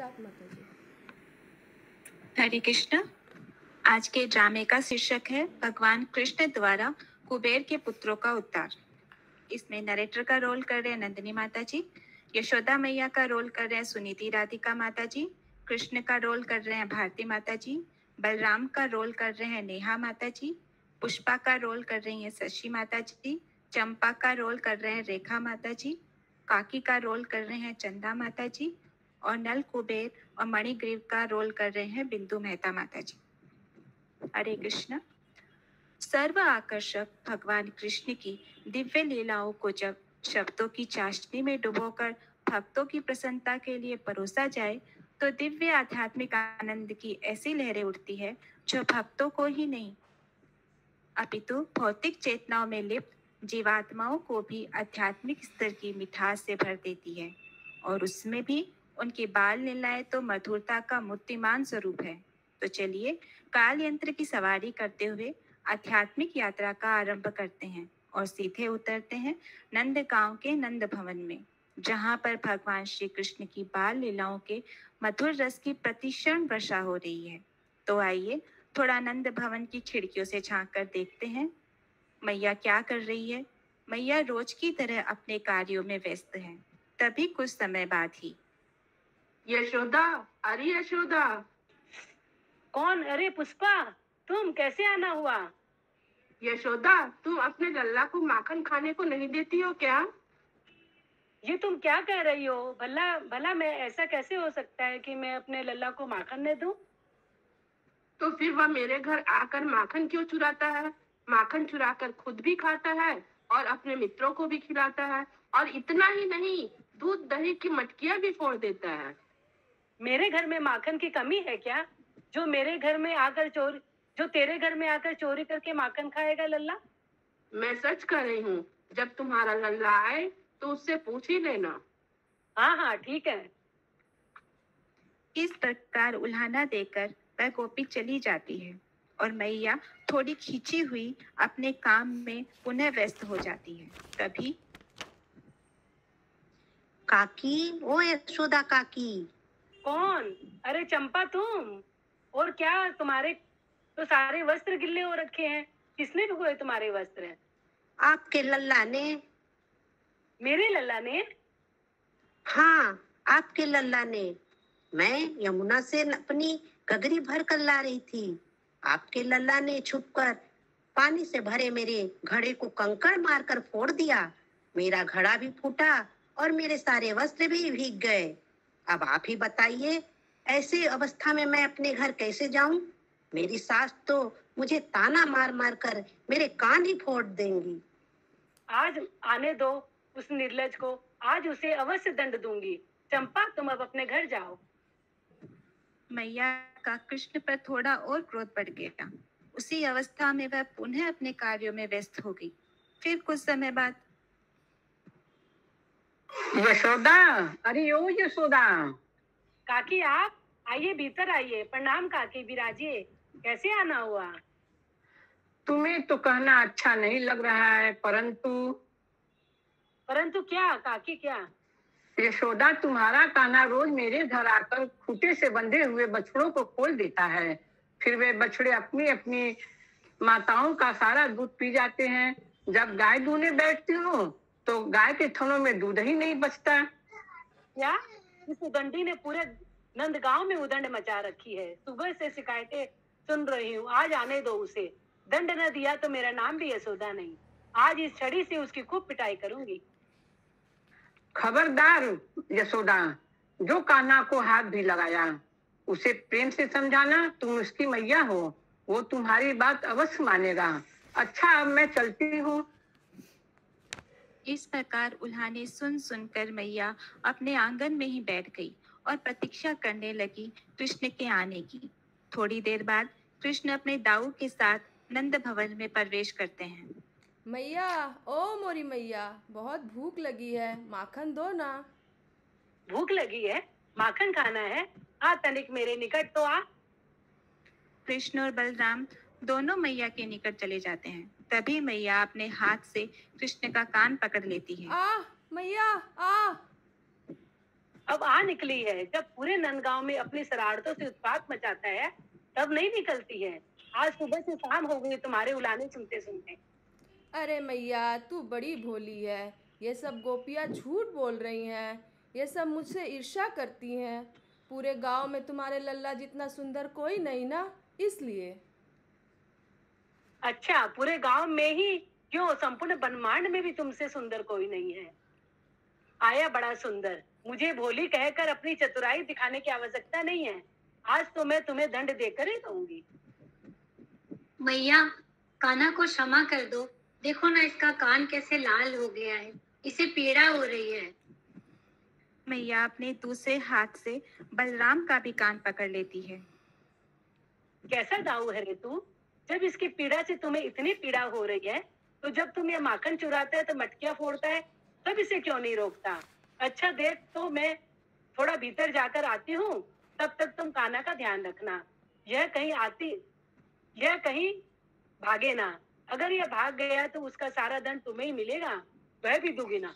Start माता जी। हरे कृष्ण। आज के ड्रामे का शीर्षक है भगवान कृष्ण द्वारा कुबेर के पुत्रों का उद्धार। इसमें नरेटर का रोल कर रहे हैं नंदिनी माता जी, यशोदा मैया का रोल कर रहे हैं सुनीति राधिका माता जी, कृष्ण का रोल कर रहे हैं भारती माता जी, बलराम का रोल कर रहे हैं नेहा माता जी, पुष्पा का रोल कर रही हैं शशि माता जी, चंपा का रोल कर रहे हैं रेखा माता जी, काकी का रोल कर रहे हैं चंदा माता जी और नल कुबेर और मणिग्रीव का रोल कर रहे हैं बिंदु मेहता माता जी। हरे कृष्ण। सर्व आकर्षक भगवान कृष्ण की दिव्य लीलाओं को जब शब्दों की चाशनी में डुबोकर भक्तों की प्रसन्नता के लिए परोसा जाए तो दिव्य आध्यात्मिक आनंद की ऐसी लहरें उठती है जो भक्तों को ही नहीं अपितु भौतिक चेतनाओं में लिप्त जीवात्माओं को भी आध्यात्मिक स्तर की मिठास से भर देती है और उसमें भी उनकी बाल लीलाएं तो मधुरता का मूर्तिमान स्वरूप है। तो चलिए काल यंत्र की सवारी करते हुए आध्यात्मिक यात्रा का आरंभ करते हैं और सीधे उतरते हैं नंद गांव के नंद भवन में, जहां पर भगवान श्री कृष्ण की बाल लीलाओं के मधुर रस की प्रतिक्षण वर्षा हो रही है। तो आइए थोड़ा नंद भवन की खिड़कियों से झांक कर देखते हैं मैया क्या कर रही है। मैया रोज की तरह अपने कार्यों में व्यस्त है। तभी कुछ समय बाद ही यशोदा, अरे यशोदा। कौन? अरे पुष्पा, तुम कैसे आना हुआ? यशोदा, तुम अपने लल्ला को माखन खाने को नहीं देती हो क्या? ये तुम क्या कह रही हो? भला भला मैं ऐसा कैसे हो सकता है कि मैं अपने लल्ला को माखन न दूं? तो फिर वह मेरे घर आकर माखन क्यों चुराता है? माखन चुराकर खुद भी खाता है और अपने मित्रों को भी खिलाता है, और इतना ही नहीं, दूध दही की मटकियां भी फोड़ देता है। मेरे घर में माखन की कमी है क्या? जो तेरे घर में आकर चोरी करके माखन खाएगा लल्ला? मैं सच कर रही हूँ। जब तुम्हारा लल्ला आए तो उससे पूछ ही लेना। हाँ हाँ ठीक है। इस प्रकार उल्हाना देकर वह गोपी चली जाती है और मैया थोड़ी खींची हुई अपने काम में पुनः व्यस्त हो जाती है। तभी काकी, ओ यशोदा काकी। कौन? अरे चंपा तुम? और क्या, तुम्हारे तो सारे वस्त्र गिल्ले हो रखे हैं। किसने भिगोए तुम्हारे वस्त्र? आपके लल्ला ने। मेरे लल्ला ने? हाँ, आपके लल्ला ने। मैं यमुना से अपनी गगरी भर कर ला रही थी। आपके लल्ला ने छुपकर पानी से भरे मेरे घड़े को कंकड़ मारकर फोड़ दिया। मेरा घड़ा भी फूटा और मेरे सारे वस्त्र भी भीग गए। अब आप ही बताइए, ऐसी अवस्था में मैं अपने घर कैसे जाऊं? मेरी सास तो मुझे ताना मार मार कर मेरे कान ही फोड़ देंगी। आज आने दो उस निर्लज को, आज उसे अवश्य दंड दूंगी। चंपा, तुम अब अपने घर जाओ। मैया का कृष्ण पर थोड़ा और क्रोध बढ़ गया। उसी अवस्था में वह पुनः अपने कार्यों में व्यस्त हो गई। फिर कुछ समय बाद यशोदा, अरे ओ यशोदा। काकी, आप आइए, भीतर आइए। प्रणाम काकी, विराजिए। कैसे आना हुआ? तुम्हें तो कहना अच्छा नहीं लग रहा है, परंतु क्या काकी? क्या? यशोदा, तुम्हारा कान्हा रोज मेरे घर आकर खूंटे से बंधे हुए बछड़ों को खोल देता है। फिर वे बछड़े अपनी अपनी माताओं का सारा दूध पी जाते हैं। जब गाय दूहने बैठती हूँ तो गाय के थनों में दूध ही नहीं बचता। क्या? इस उदंडी ने पूरे नंदगांव में उदंड मचा रखी है। सुबह से शिकायतें सुन रही हूँ। आज आने दो उसे। दंड न दिया तो मेरा नाम भी यशोदा नहीं। आज इस छड़ी से उसकी खूब पिटाई करूंगी। खबरदार यशोदा, जो कान्हा को हाथ भी लगाया उसे प्रेम से समझाना। तुम उसकी मैया हो, वो तुम्हारी बात अवश्य मानेगा। अच्छा, अब मैं चलती हूँ। इस प्रकार उल्हाने सुन सुनकर मैया अपने आंगन में ही बैठ गई और प्रतीक्षा करने लगी कृष्ण के आने की। थोड़ी देर बाद कृष्ण अपने दाऊ के साथ नंद भवन में प्रवेश करते हैं। मैया, ओ मोरी मैया, बहुत भूख लगी है, माखन दो ना। भूख लगी है? माखन खाना है? आ तनिक मेरे निकट तो आ। कृष्ण और बलराम दोनों मैया के निकट चले जाते हैं। तभी मैया अपने हाथ से कृष्ण का कान पकड़ लेती है। मैया, अब आ निकली है। जब पूरे नंदगांव में अपनी शरारतों से उत्पात मचाता है तब नहीं निकलती है। आज सुबह से शाम हो गई तुम्हारे उलाने सुनते सुनते। अरे मैया तू बड़ी भोली है। ये सब गोपियाँ झूठ बोल रही हैं। ये सब मुझसे ईर्ष्या करती हैं। पूरे गांव में तुम्हारे लल्ला जितना सुंदर कोई नहीं ना, इसलिए। अच्छा, पूरे गांव में ही क्यों, संपूर्ण ब्रह्मांड में भी तुमसे सुंदर कोई नहीं है। आया बड़ा सुंदर। मुझे भोली कहकर अपनी चतुराई दिखाने की आवश्यकता नहीं है। आज तो मैं तुम्हें दंड देकर ही रहूंगी। मैया, कान्हा को क्षमा कर दो। देखो ना इसका कान कैसे लाल हो गया है, इसे पीड़ा हो रही है। मैया अपने दूसरे हाथ से बलराम का भी कान पकड़ लेती है। कैसा दाऊ है रे तू? जब इसकी पीड़ा से तुम्हें इतनी पीड़ा हो रही है तो जब तुम ये माखन चुराता है तो मटकियां फोड़ता है, तब इसे क्यों नहीं रोकता? अच्छा देख, तो मैं थोड़ा भीतर जाकर आती हूँ, तब तक तुम कान्हा का ध्यान रखना। यह कहीं भागे ना। अगर यह भाग गया तो उसका सारा दंड तुम्हें ही मिलेगा, वह भी दुगुना।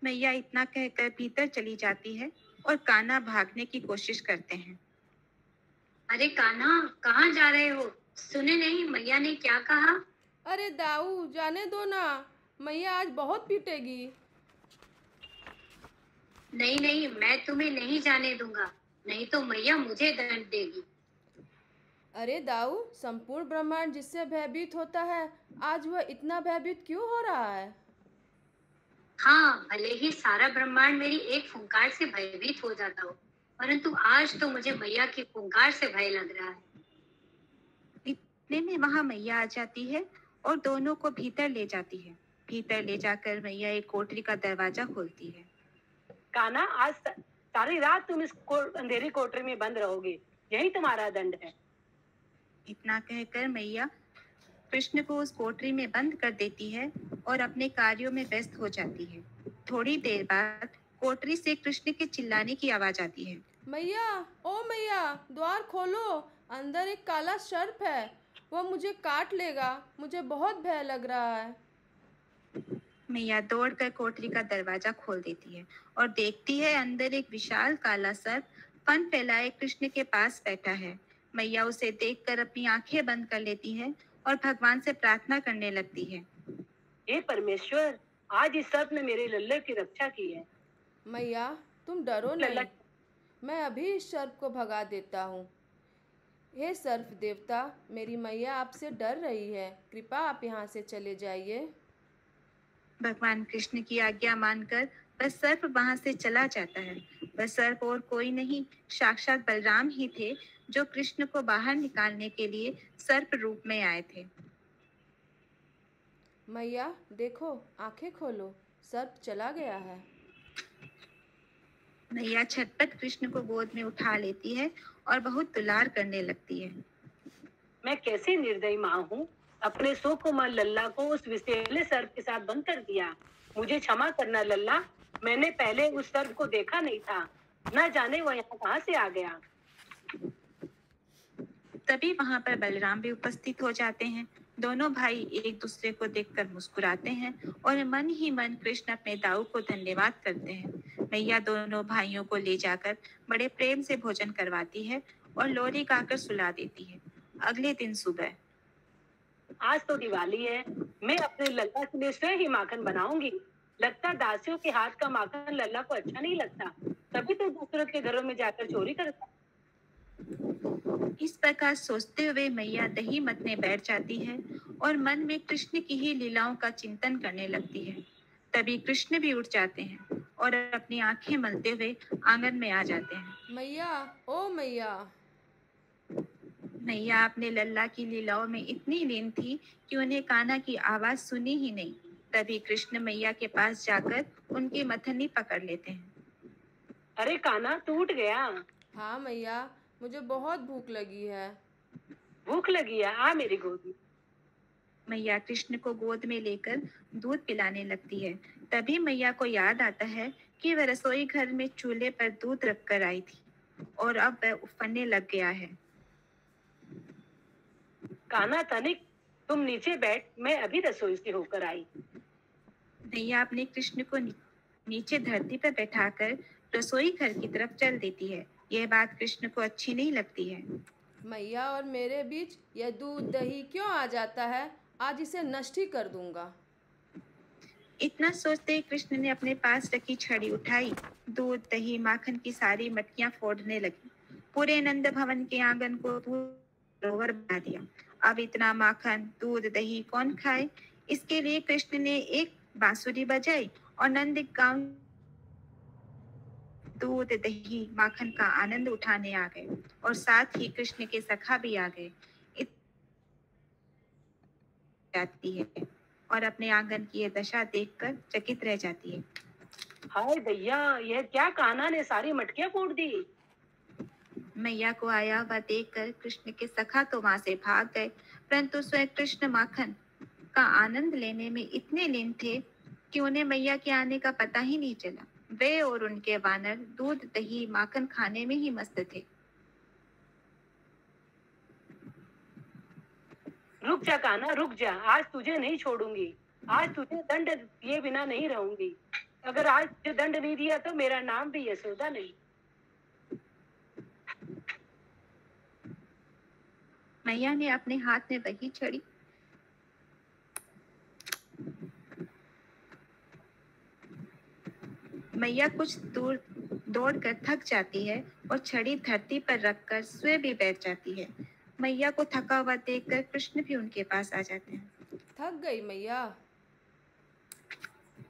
मैया इतना कहकर भीतर चली जाती है और कान्हा भागने की कोशिश करते हैं। अरे कान्हा, कहाँ जा रहे हो? सुने नहीं मैया ने क्या कहा? अरे दाऊ जाने दो ना, मैया आज बहुत पीटेगी। नहीं नहीं, मैं तुम्हें नहीं जाने दूंगा, नहीं तो मैया मुझे दंड देगी। अरे दाऊ, संपूर्ण ब्रह्मांड जिससे भयभीत होता है, आज वह इतना भयभीत क्यों हो रहा है? हाँ, भले ही सारा ब्रह्मांड मेरी एक फुंकार से भयभीत हो जाता हो, परंतु आज तो मुझे मैया की फुंकार से भय लग रहा है। इतने में वहां मैया आ जाती है और दोनों को भीतर ले जाती है। भीतर ले जाकर मैया एक कोठरी का दरवाजा खोलती है। कान्हा, आज सारी रात तुम इस अंधेरी कोठरी में बंद रहोगे, यही तुम्हारा दंड है। इतना कहकर मैया कृष्ण को उस कोठरी में बंद कर देती है और अपने कार्यों में व्यस्त हो जाती है। थोड़ी देर बाद कोठरी से कृष्ण के चिल्लाने की आवाज आती है। मैया, ओ मैया, द्वार खोलो, अंदर एक काला सर्प है, वह मुझे काट लेगा, मुझे बहुत भय लग रहा है। मैया दौड़कर कोठरी का दरवाजा खोल देती है और देखती है अंदर एक विशाल काला सर्प फन फैलाए कृष्ण के पास बैठा है। मैया उसे देखकर अपनी आंखें बंद कर लेती है और भगवान से प्रार्थना करने लगती है। हे परमेश्वर, आज इस सर्प ने मेरे लल्ले की रक्षा की है। मैया तुम डरो नहीं, मैं अभी इस सर्प को भगा देता हूँ। हे सर्प देवता, मेरी मैया आपसे डर रही है, कृपा आप यहाँ से चले जाइए। भगवान कृष्ण की आज्ञा मानकर वह सर्प वहां से चला जाता है। वह सर्प और कोई नहीं, साक्षात बलराम ही थे, जो कृष्ण को बाहर निकालने के लिए सर्प रूप में आए थे। मैया देखो, आंखें खोलो, सर्प चला गया है। मैया झटपट कृष्ण को गोद में उठा लेती है और बहुत दुलार करने लगती है। मैं कैसी निर्दयी माँ हूँ, अपने सुकुमार लल्ला को उस विषैले सर्प के साथ बंद कर दिया। मुझे क्षमा करना लल्ला, मैंने पहले उस सर्प को देखा नहीं था, न जाने वह यहाँ कहाँ से आ गया। तभी वहां पर बलराम भी उपस्थित हो जाते हैं। दोनों भाई एक दूसरे को देखकर मुस्कुराते हैं और मन ही मन कृष्ण अपने दाऊ को धन्यवाद करते हैं। मैया दोनों भाइयों को ले जाकर बड़े प्रेम से भोजन करवाती है और लोरी गाकर सुला देती है। अगले दिन सुबह, आज तो दिवाली है, मैं अपने लल्ला के लिए स्वयं ही माखन बनाऊंगी। लगता दासियों के हाथ का माखन लल्ला को अच्छा नहीं लगता, तभी तो दूसरों के घरों में जाकर चोरी करता। इस प्रकार सोचते हुए मैया दही मतने बैठ जाती है और मन में कृष्ण की ही लीलाओं का चिंतन करने लगती है। तभी कृष्ण भी उठ जाते हैं और अपनी आंखें मलते हुए आंगन में आ जाते हैं। मैया, ओ मैया। मैया अपने लल्ला की लीलाओं में इतनी लीन थी कि उन्हें कान्हा की आवाज सुनी ही नहीं। तभी कृष्ण मैया के पास जाकर उनकी मथनी पकड़ लेते हैं। अरे कान्हा, तू उठ गया? हाँ मैया, मुझे बहुत भूख लगी है। भूख लगी है, आ मेरी गोद में। मैया कृष्ण को गोद में लेकर दूध पिलाने लगती है। तभी मैया को याद आता है कि वह रसोई घर में चूल्हे पर दूध रखकर आई थी और अब वह उफनने लग गया है। कान्हा तनिक, तुम नीचे बैठ, मैं अभी रसोई से होकर आई। मैया अपने कृष्ण को नीचे धरती पर बैठाकर रसोई घर की तरफ चल देती है। यह बात कृष्ण को अच्छी नहीं लगती है। मैया और मेरे बीच यह दूध दही क्यों आ जाता है? आज इसे नष्ट ही कर दूंगा। इतना सोचते ही कृष्ण ने अपने पास रखी छड़ी उठाई, दूध दही माखन की सारी मटकियां फोड़ने लगी। पूरे नंद भवन के आंगन को सरोवर बना दिया। अब इतना माखन दूध दही कौन खाए? इसके लिए कृष्ण ने एक बांसुरी बजाई और नंद गांव दूध दही माखन का आनंद उठाने आ गए और साथ ही कृष्ण के सखा भी आ गए। जाती है और अपने आंगन की यह दशा देखकर चकित रह जाती है। हाय भैया, यह क्या कान्हा ने सारी मटकियां फोड़ दी। मैया को आया वह देखकर कृष्ण के सखा तो वहां से भाग गए, परंतु स्वयं कृष्ण माखन का आनंद लेने में इतने लीन थे कि उन्हें मैया के आने का पता ही नहीं चला। वे और उनके वानर दूध दही माखन खाने में ही मस्त थे। रुक जा कान्हा, रुक जा, आज तुझे नहीं छोड़ूंगी। आज तुझे दंड दिए बिना नहीं रहूंगी। अगर आज तुझे दंड नहीं दिया तो मेरा नाम भी यशोदा नहीं। मैया ने अपने हाथ में वही छड़ी मैया कुछ दूर दौड़कर थक जाती है और छड़ी धरती पर रखकर स्वयं भी बैठ जाती है। मैया को थका हुआ देखकर कृष्ण भी उनके पास आ जाते हैं। थक गई मैया।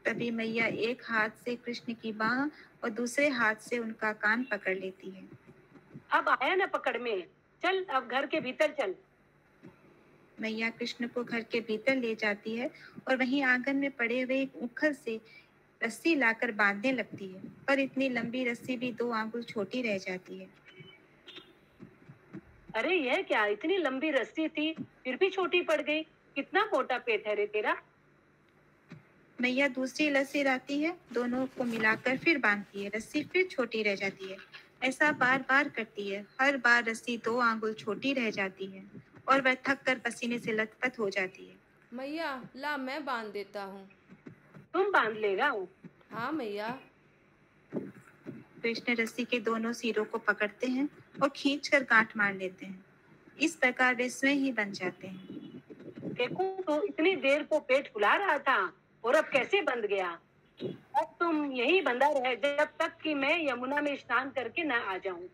तभी मैया एक हाथ से कृष्ण की बाह और दूसरे हाथ से उनका कान पकड़ लेती है। अब आया ना पकड़ में, चल अब घर के भीतर चल। मैया कृष्ण को घर के भीतर ले जाती है और वहीं आंगन में पड़े हुए एक उखल से रस्सी लाकर बांधने लगती है, पर इतनी लंबी रस्सी भी 2 आंगुल छोटी रह जाती है। अरे यह क्या, इतनी लंबी रस्सी थी फिर भी छोटी पड़ गई। कितना मोटा पेट है रे तेरा। मैया दूसरी रस्सी लाती है, दोनों को मिलाकर फिर बांधती है, रस्सी फिर छोटी रह जाती है। ऐसा बार बार करती है। हर बार रस्सी 2 आंगुल छोटी रह जाती है और वह थक कर पसीने से लथपथ हो जाती है। मैया ला मैं बांध देता हूँ। तुम बांध लेगा। हाँ मैया। कृष्ण रस्सी के दोनों सिरों को पकड़ते हैं और खींचकर गांठ मार लेते हैं। इस प्रकार वे स्वयं ही बन जाते हैं। देखो तो इतनी देर को पेट फुला रहा था और अब कैसे बंध गया। अब तुम यही बंधा रहे जब तक कि मैं यमुना में स्नान करके न आ जाऊं।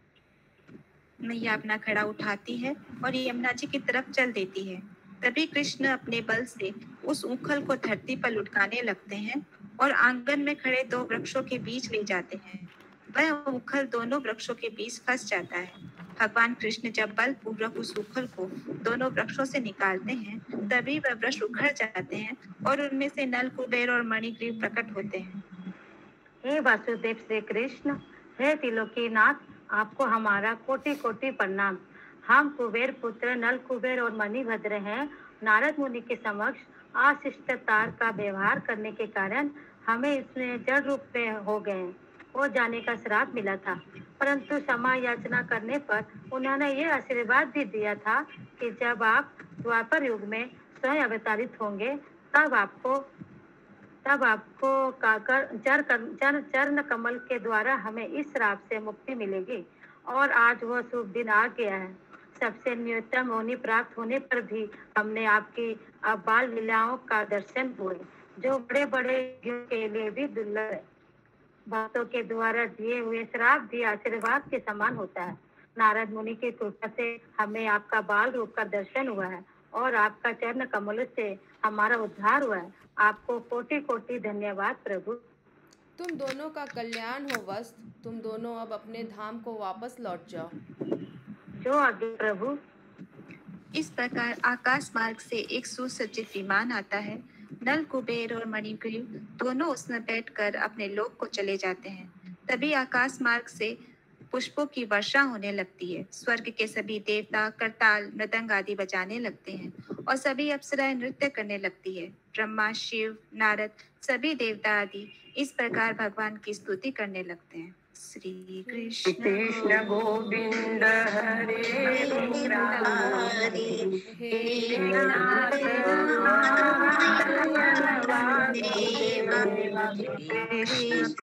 मैया अपना घड़ा उठाती है और यमुना जी की तरफ चल देती है। तभी कृष्ण अपने बल से उस उखल को धरती पर लुढ़काने लगते हैं और आंगन में खड़े 2 वृक्षों के बीच ले जाते हैं। वह उखल दोनों वृक्षों के बीच फंस जाता है। भगवान कृष्ण जब बलपूर्वक उस उखल को दोनों वृक्षों से निकालते हैं, तभी वह वृक्ष उखड़ जाते हैं और उनमें से नल कुबेर और मणिग्रीव प्रकट होते हैं। हे वासुदेव श्री कृष्ण, हे त्रिलोकीनाथ, आपको हमारा कोटि कोटि प्रणाम। हम कुबेर पुत्र नल कुबेर और मणिभद्र हैं। नारद मुनि के समक्ष अशिष्टता का व्यवहार करने के कारण हमें इसमें जड़ रूप में हो गए हो जाने का श्राप मिला था, परंतु क्षमा याचना करने पर उन्होंने ये आशीर्वाद भी दिया था कि जब आप द्वापर युग में स्वयं अवतरित होंगे तब आपको चरण कमल के द्वारा हमें इस श्राप से मुक्ति मिलेगी। और आज वह शुभ दिन आ गया है। सबसे न्यूनतम होनी प्राप्त होने पर भी हमने आपकी बाल लीलाओं का दर्शन हुए, जो बड़े बड़े के लिए भी दुर्लभ है। भक्तों के द्वारा दिए हुए श्राप भी आशीर्वाद के समान होता है। नारद मुनि की कृपा से हमें आपका बाल रूप का दर्शन हुआ है और आपका चरण कमल से हमारा उद्धार हुआ है। आपको कोटि कोटि धन्यवाद प्रभु। तुम दोनों का कल्याण हो वस्त। तुम दोनों अब अपने धाम को वापस लौट जाओ। जो आगे प्रभु। इस प्रकार आकाश मार्ग से एक सुसज्जित विमान आता है। नल कुबेर और मणिग्रीव दोनों उसमें बैठकर अपने लोक को चले जाते हैं। तभी आकाश मार्ग से पुष्पों की वर्षा होने लगती है। स्वर्ग के सभी देवता करताल मृदंग आदि बजाने लगते हैं और सभी अप्सराएं नृत्य करने लगती है। ब्रह्मा शिव नारद सभी देवता आदि इस प्रकार भगवान की स्तुति करने लगते हैं। श्री कृष्ण कृष्ण गोविंद हरे मुरारी, हे नाथ नारायण वासुदेव, कृष्ण